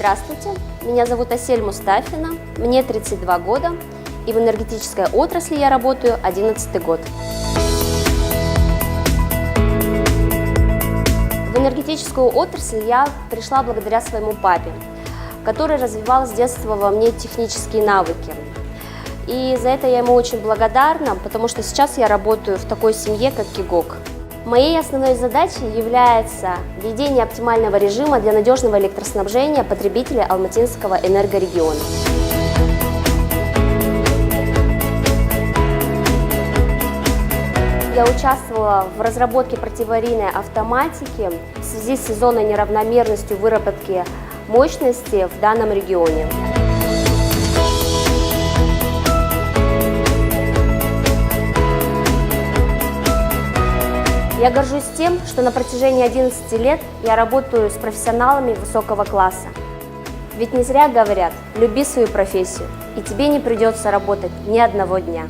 Здравствуйте, меня зовут Асель Мустафина, мне 32 года, и в энергетической отрасли я работаю 11 год. В энергетическую отрасль я пришла благодаря своему папе, который развивал с детства во мне технические навыки. И за это я ему очень благодарна, потому что сейчас я работаю в такой семье, как Кигок. Моей основной задачей является введение оптимального режима для надежного электроснабжения потребителей Алматинского энергорегиона. Я участвовала в разработке противоаварийной автоматики в связи с сезонной неравномерностью выработки мощности в данном регионе. Я горжусь тем, что на протяжении 11 лет я работаю с профессионалами высокого класса. Ведь не зря говорят: люби свою профессию, и тебе не придется работать ни одного дня.